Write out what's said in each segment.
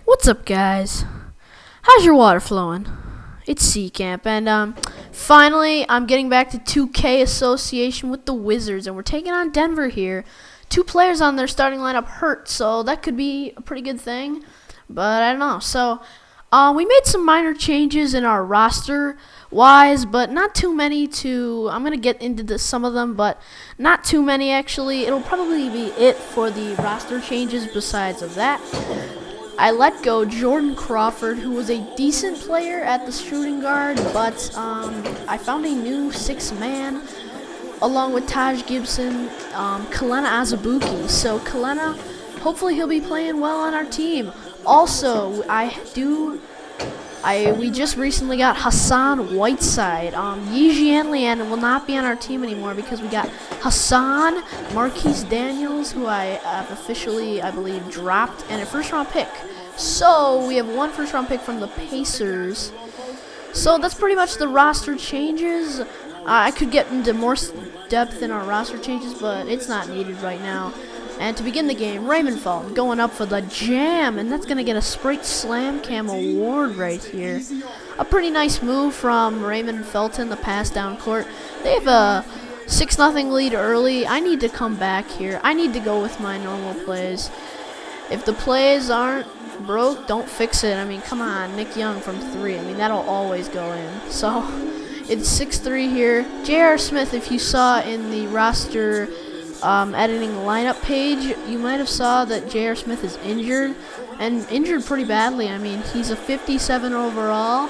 What's up, guys? How's your water flowing? It's C Camp, and finally, I'm getting back to 2K Association with the Wizards, and we're taking on Denver here. Two players on their starting lineup hurt, so that could be a pretty good thing, but I don't know. So, we made some minor changes in our roster-wise, but not too many I'm going to get into some of them, but not too many, actually. It'll probably be it for the roster changes besides of that. I let go Jordan Crawford, who was a decent player at the shooting guard, but I found a new six-man along with Taj Gibson, Kalena Azubuike. So Kalena, hopefully he'll be playing well on our team. Also, we just recently got Hassan Whiteside. Yi Jianlian will not be on our team anymore because we got Hassan, Marquise Daniels, who I have officially, I believe, dropped, and a first-round pick. So we have one first-round pick from the Pacers. So that's pretty much the roster changes. I could get into more depth in our roster changes, but it's not needed right now. And to begin the game, Raymond Felton going up for the jam, and that's going to get a Sprite Slam Cam award right here. A pretty nice move from Raymond Felton, the pass down court. They have a 6-0 lead early. I need to come back here. I need to go with my normal plays. If the plays aren't broke, don't fix it. I mean, come on, Nick Young from 3. I mean, that'll always go in. So it's 6-3 here. J.R. Smith, if you saw in the roster editing lineup page, you might have saw that J.R. Smith is injured, and injured pretty badly. I mean, he's a 57 overall,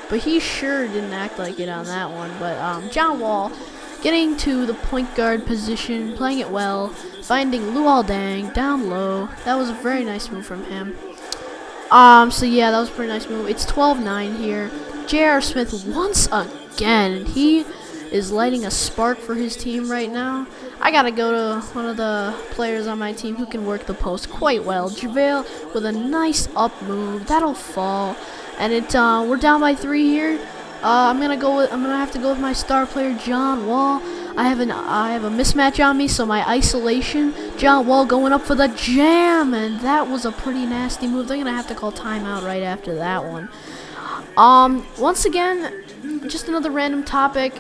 but he sure didn't act like it on that one. But John Wall getting to the point guard position, playing it well, finding Luol Deng down low. That was a very nice move from him. So yeah, that was a pretty nice move. It's 12-9 here. J.R. Smith once again, he is lighting a spark for his team right now. I gotta go to one of the players on my team who can work the post quite well. JaVale with a nice up move. That'll fall. And we're down by 3 here. I'm gonna have to go with my star player, John Wall. I have a mismatch on me, so my isolation. John Wall going up for the jam, and that was a pretty nasty move. They're gonna have to call timeout right after that one. Once again, just another random topic.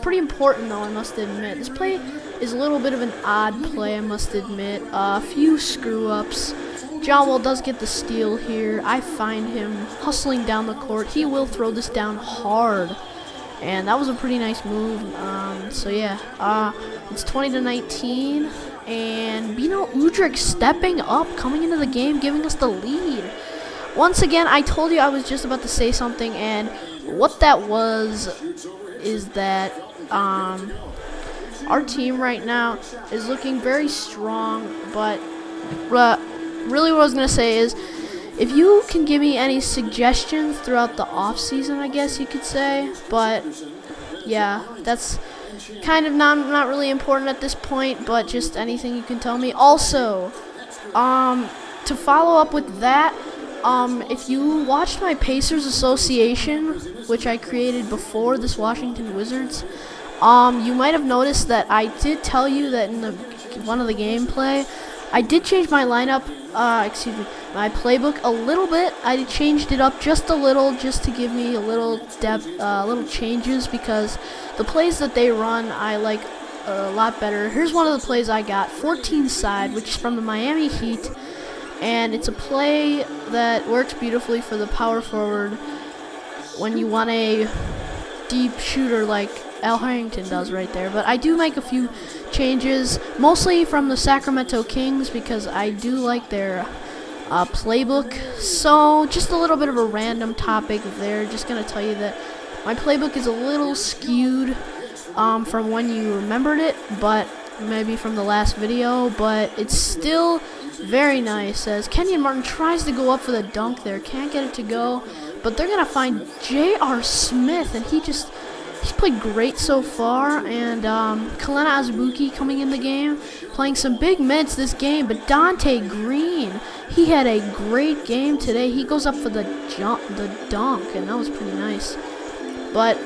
Pretty important though, I must admit. This play is a little bit of an odd play, I must admit. A few screw-ups. John Wall does get the steal here. I find him hustling down the court. He will throw this down hard. And that was a pretty nice move. So yeah, it's 20-19. And Bino Udrih stepping up, coming into the game, giving us the lead. Once again, I told you I was just about to say something, and what that was is that our team right now is looking very strong, but really what I was going to say is, if you can give me any suggestions throughout the off-season, I guess you could say, but yeah, that's kind of not really important at this point, but just anything you can tell me. Also, to follow up with that, if you watched my Pacers Association, which I created before this Washington Wizards, you might have noticed that I did tell you that in one of the gameplay, I did change my lineup, my playbook a little bit. I changed it up just a little, just to give me a little depth, little changes, because the plays that they run, I like a lot better. Here's one of the plays I got, 14 side, which is from the Miami Heat, and it's a play that works beautifully for the power forward when you want a deep shooter like Al Harrington does right there. But I do make a few changes, mostly from the Sacramento Kings, because I do like their playbook. So just a little bit of a random topic there. Just going to tell you that my playbook is a little skewed from when you remembered it, but maybe from the last video, but it's still very nice. As Kenyon Martin tries to go up for the dunk there, can't get it to go, but they're going to find J.R. Smith, and he's played great so far. And Kalena Azubuike coming in the game, playing some big minutes this game. But Dante Green, he had a great game today. He goes up for the dunk, and that was pretty nice. But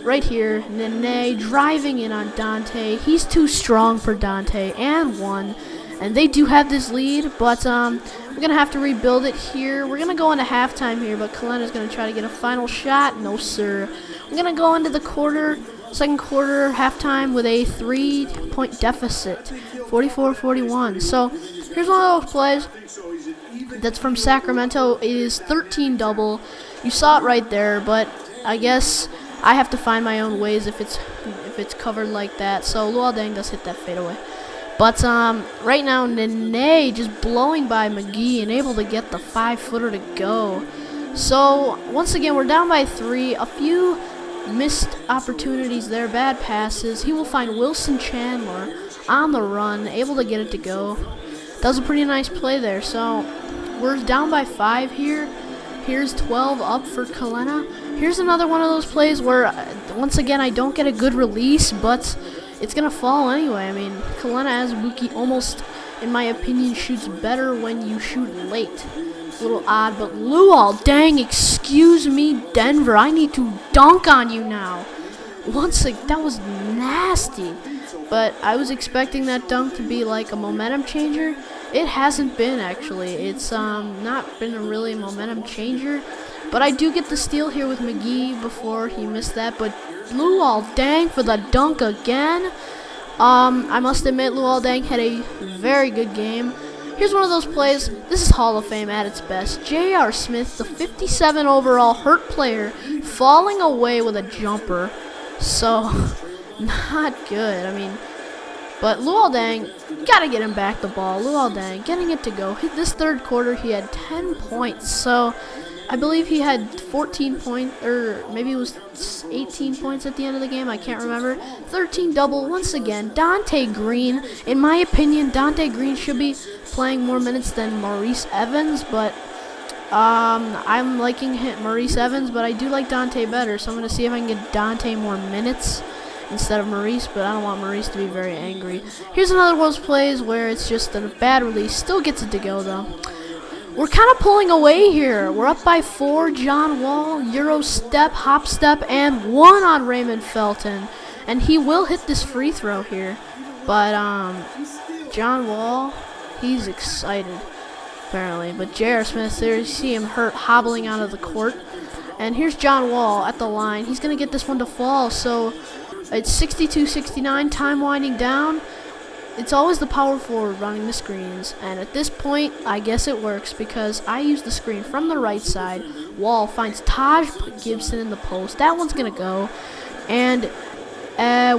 right here, Nene driving in on Dante. He's too strong for Dante, and one. and they do have this lead, but we're going to have to rebuild it here. We're going to go into halftime here, but Kalena's going to try to get a final shot. No, sir. We're going to go into the second quarter, halftime with a 3-point deficit, 44-41. So here's one of those plays that's from Sacramento. It is 13 double. You saw it right there, but I guess I have to find my own ways if it's covered like that. So Luol Deng does hit that fadeaway. But right now, Nene just blowing by McGee and able to get the 5-footer to go. So once again, we're down by 3. A few missed opportunities there, bad passes. He will find Wilson Chandler on the run, able to get it to go. That was a pretty nice play there. So we're down by 5 here. Here's 12 up for Kalena. Here's another one of those plays where, once again, I don't get a good release, but it's going to fall anyway. I mean, Kalena Azubuike almost, in my opinion, shoots better when you shoot late. It's a little odd, but Luol Deng, excuse me, Denver. I need to dunk on you now. Once again, that was nasty. But I was expecting that dunk to be like a momentum changer. It hasn't been, actually. It's not been a really momentum changer. But I do get the steal here with McGee before he missed that. But Luol Deng for the dunk again. I must admit, Luol Deng had a very good game. Here's one of those plays. This is Hall of Fame at its best. J.R. Smith, the 57 overall hurt player, falling away with a jumper. So, not good. I mean, but Luol Deng, gotta get him back the ball. Luol Deng, getting it to go. This third quarter, he had 10 points. So, I believe he had 14 points, or maybe it was 18 points at the end of the game. I can't remember. 13 double once again. Dante Green, in my opinion, Dante Green should be playing more minutes than Maurice Evans, but I'm liking Maurice Evans, but I do like Dante better, so I'm going to see if I can get Dante more minutes instead of Maurice, but I don't want Maurice to be very angry. Here's another one of those plays where it's just a bad release. Still gets it to go, though. We're kind of pulling away here. We're up by 4. John Wall, Euro step, hop step, and 1 on Raymond Felton. And he will hit this free throw here. But John Wall, he's excited, apparently. But J.R. Smith, there you see him hurt, hobbling out of the court. And here's John Wall at the line. He's going to get this one to fall. So it's 62-69, time winding down. It's always the power forward running the screens, and at this point, I guess it works because I use the screen from the right side. Wall finds Taj Gibson in the post. That one's going to go, and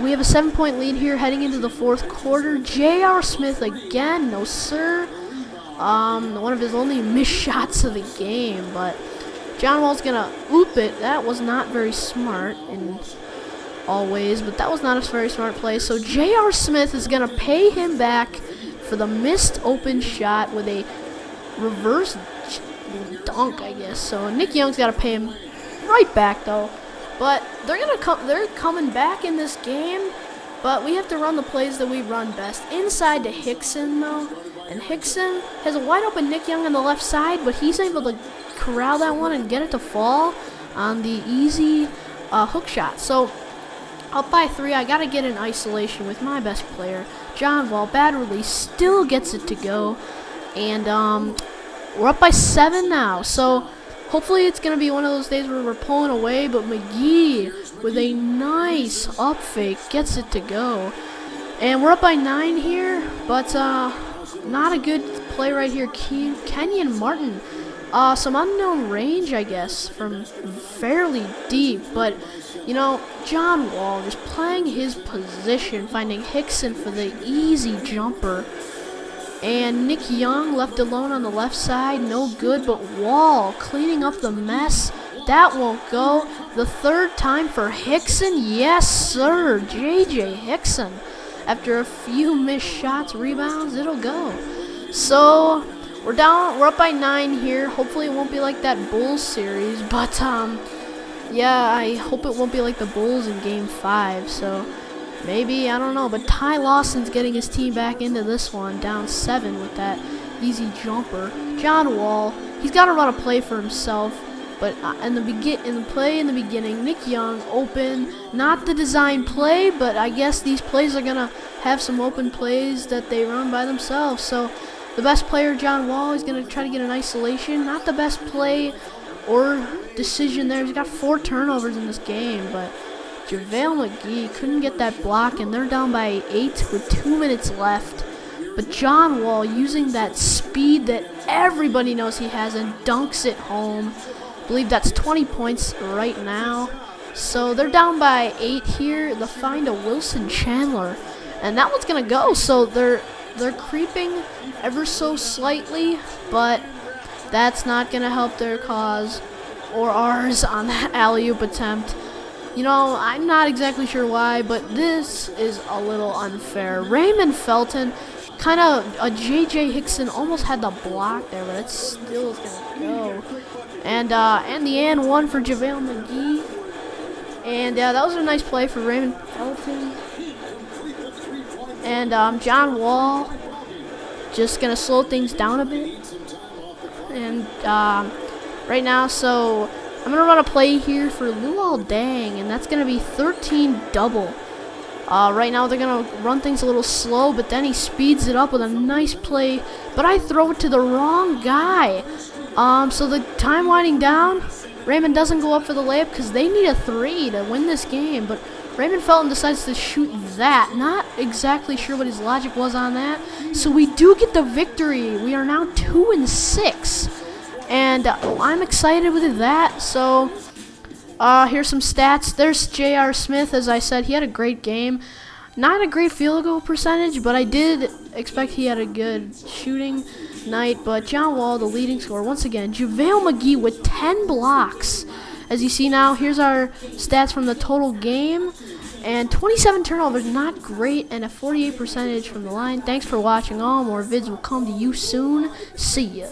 we have a 7-point lead here heading into the fourth quarter. J.R. Smith again, no sir. One of his only missed shots of the game, but John Wall's going to oop it. That was not very smart in always, but that was not a very smart play. So J.R. Smith is going to pay him back for the missed open shot with a reverse dunk, I guess. So Nick Young's got to pay him right back, though. But they're coming back in this game, but we have to run the plays that we run best. Inside to Hickson, though. And Hickson has a wide open Nick Young on the left side, but he's able to corral that one and get it to fall on the easy hook shot. So up by 3, I got to get in isolation with my best player, John Wall. Bad release, still gets it to go. And we're up by 7 now. So hopefully it's going to be one of those days where we're pulling away. But McGee, with a nice up fake, gets it to go. And we're up by 9 here. But not a good play right here. Kenyon Martin. Some unknown range, I guess, from fairly deep. But, you know, John Wall just playing his position, finding Hickson for the easy jumper. And Nick Young left alone on the left side, no good, but Wall cleaning up the mess. That won't go. The third time for Hickson. Yes, sir. J.J. Hickson. After a few missed shots, rebounds, it'll go. So we're up by 9 here. Hopefully it won't be like that Bulls series, but yeah, I hope it won't be like the Bulls in Game 5. So maybe, I don't know, but Ty Lawson's getting his team back into this one, down 7 with that easy jumper. John Wall, he's got to run a play for himself. But in the play in the beginning, Nick Young open, not the design play, but I guess these plays are gonna have some open plays that they run by themselves. So the best player, John Wall, is gonna try to get an isolation. Not the best play or decision there. He's got 4 turnovers in this game, but JaVale McGee couldn't get that block, and they're down by 8 with 2 minutes left. But John Wall, using that speed that everybody knows he has, and dunks it home. I believe that's 20 points right now. So they're down by 8 here. They'll find a Wilson Chandler, and that one's gonna go. So they're creeping ever so slightly, but that's not gonna help their cause or ours on that alley-oop attempt. You know, I'm not exactly sure why, but this is a little unfair. Raymond Felton, kind of a J.J. Hickson, almost had the block there, but it still is gonna go. And the and one for JaVale McGee. And that was a nice play for Raymond Felton. And John Wall just gonna slow things down a bit. And right now, so I'm gonna run a play here for Luol Deng, and that's gonna be 13 double. Right now they're gonna run things a little slow, but then he speeds it up with a nice play. But I throw it to the wrong guy. So the time winding down, Raymond doesn't go up for the layup because they need a 3 to win this game. But Raymond Felton decides to shoot that. Not exactly sure what his logic was on that. So we do get the victory. We are now 2-6, and I'm excited with that. So here's some stats. There's J.R. Smith. As I said, he had a great game. Not a great field goal percentage, but I did expect he had a good shooting night. But John Wall, the leading scorer, once again. JaVale McGee with 10 blocks. As you see now, here's our stats from the total game. And 27 turnovers, not great, and a 48% from the line. Thanks for watching all. More vids will come to you soon. See ya.